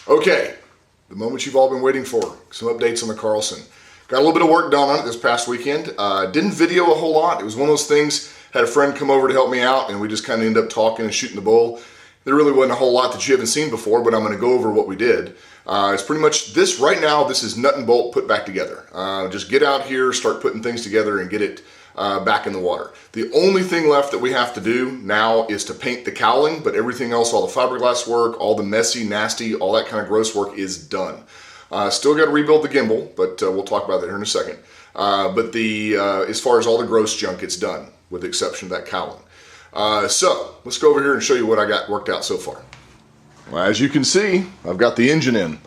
Okay, the moment you've all been waiting for, some updates on the Carlson. Got a little bit of work done on it this past weekend. Didn't video a whole lot. It was one of those things, had a friend come over to help me out and we just kind of ended up talking and shooting the bull. There really wasn't a whole lot that you haven't seen before, but I'm going to go over what we did. It's pretty much this right now, this is nut and bolt put back together. Just get out here, start putting things together and get it back in the water. The only thing left that we have to do now is to paint the cowling, but everything else, all the fiberglass work, all the messy, nasty, all that kind of gross work is done. Still got to rebuild the gimbal, but we'll talk about that here in a second. But as far as all the gross junk, it's done, with the exception of that cowling. So let's go over here and show you what I got worked out so far. Well, as you can see, I've got the engine in.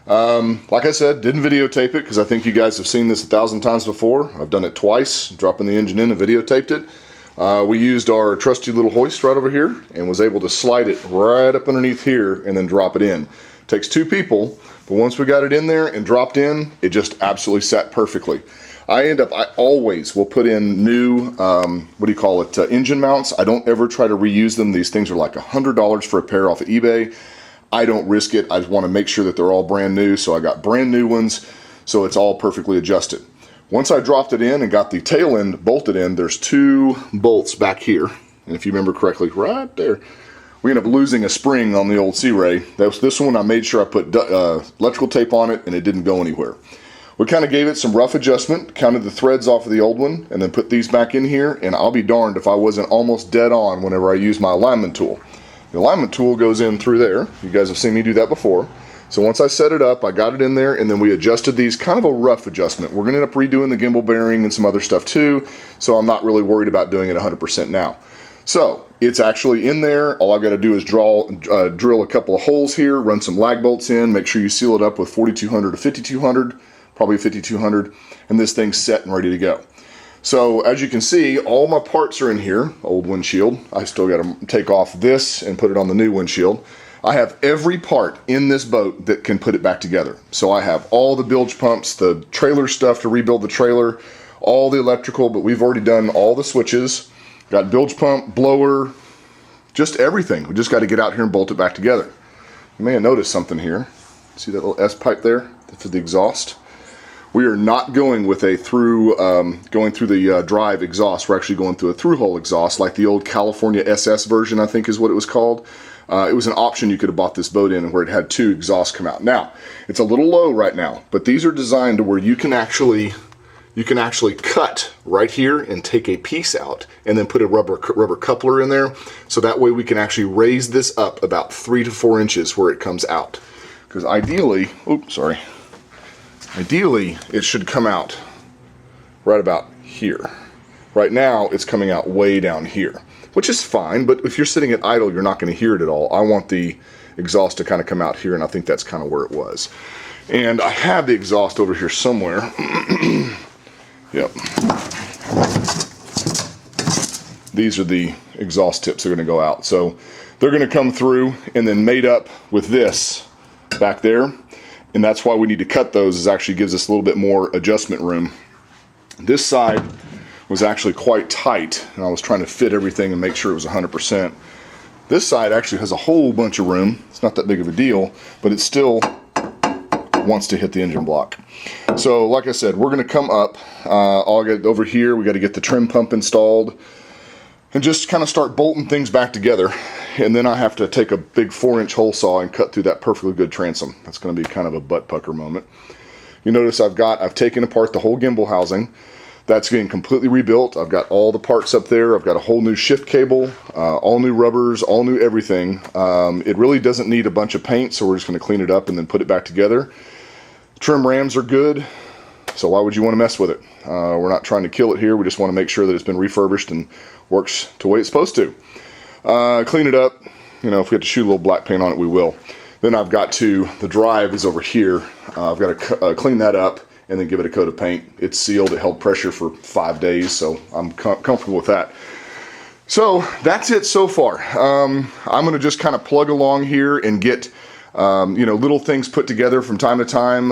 Like I said, didn't videotape it because I think you guys have seen this 1,000 times before. I've done it twice, dropping the engine in and videotaped it. We used our trusty little hoist right over here and was able to slide it right up underneath here and then drop it in. Takes two people, but once we got it in there and dropped in, it just absolutely sat perfectly. I always will put in new, engine mounts. I don't ever try to reuse them. These things are like $100 for a pair off of eBay. I don't risk it. I just want to make sure that they're all brand new. So I got brand new ones, so it's all perfectly adjusted. Once I dropped it in and got the tail end bolted in, there's two bolts back here. And if you remember correctly, right there, we ended up losing a spring on the old Sea Ray. This one I made sure I put electrical tape on it and it didn't go anywhere. We kind of gave it some rough adjustment, counted the threads off of the old one, and then put these back in here, and I'll be darned if I wasn't almost dead on whenever I use my alignment tool. The alignment tool goes in through there. You guys have seen me do that before. So once I set it up, I got it in there, and then we adjusted these, kind of a rough adjustment. We're going to end up redoing the gimbal bearing and some other stuff too, so I'm not really worried about doing it 100% now. So it's actually in there. All I've got to do is drill a couple of holes here, run some lag bolts in, make sure you seal it up with 4200 to 5200, probably 5200, and this thing's set and ready to go. So as you can see, all my parts are in here. Old windshield. I still got to take off this and put it on the new windshield. I have every part in this boat that can put it back together. So I have all the bilge pumps, the trailer stuff to rebuild the trailer, all the electrical, but we've already done all the switches. Got bilge pump, blower, just everything. We just got to get out here and bolt it back together. You may have noticed something here. See that little S pipe there? That's the exhaust. We are not going with a going through the drive exhaust. We're actually going through a through-hole exhaust, like the old California SS version, I think is what it was called. It was an option you could have bought this boat in where it had two exhausts come out. Now, it's a little low right now, but these are designed to where you can actually cut right here and take a piece out and then put a rubber coupler in there. So that way we can actually raise this up about 3 to 4 inches where it comes out. Because ideally, ideally, it should come out right about here. Right now, it's coming out way down here, which is fine, but if you're sitting at idle, you're not going to hear it at all. I want the exhaust to kind of come out here, and I think that's kind of where it was. And I have the exhaust over here somewhere. Yep. These are the exhaust tips that are going to go out. So they're going to come through and then mate up with this back there. And that's why we need to cut those, is actually gives us a little bit more adjustment room. This side was actually quite tight, and I was trying to fit everything and make sure it was 100%. This side actually has a whole bunch of room. It's not that big of a deal, but it still wants to hit the engine block. So like I said, we're going to come up. I'll get over here. We got to get the trim pump installed and just kind of start bolting things back together. And then I have to take a big 4-inch hole saw and cut through that perfectly good transom. That's going to be kind of a butt pucker moment. You notice I've taken apart the whole gimbal housing. That's getting completely rebuilt. I've got all the parts up there. I've got a whole new shift cable, all new rubbers, all new everything. It really doesn't need a bunch of paint, so we're just going to clean it up and then put it back together. Trim rams are good, so why would you want to mess with it? We're not trying to kill it here. We just want to make sure that it's been refurbished and works the way it's supposed to. Clean it up. You know, if we have to shoot a little black paint on it, we will. Then the drive is over here. I've got to clean that up and then give it a coat of paint. It's sealed. It held pressure for 5 days, so I'm comfortable with that. So that's it so far. I'm going to just kind of plug along here and get little things put together from time to time.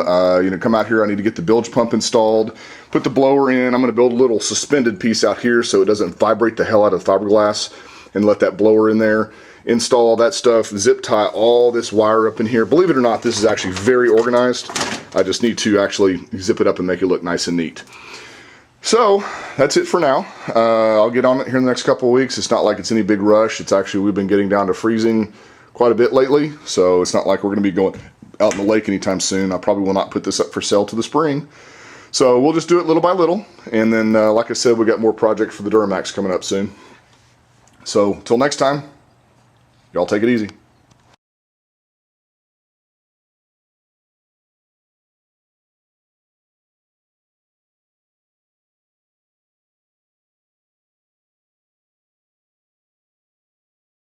Come out here, I need to get the bilge pump installed, put the blower in. I'm going to build a little suspended piece out here so it doesn't vibrate the hell out of the fiberglass, and let that blower in there. install all that stuff, zip tie all this wire up in here. Believe it or not, this is actually very organized. I just need to actually zip it up and make it look nice and neat. So that's it for now. I'll get on it here in the next couple of weeks. It's not like it's any big rush. It's actually, we've been getting down to freezing quite a bit lately, so it's not like we're going to be going out in the lake anytime soon. I probably will not put this up for sale to the spring. So we'll just do it little by little, and then like I said, we got more projects for the Duramax coming up soon. So till next time, y'all take it easy.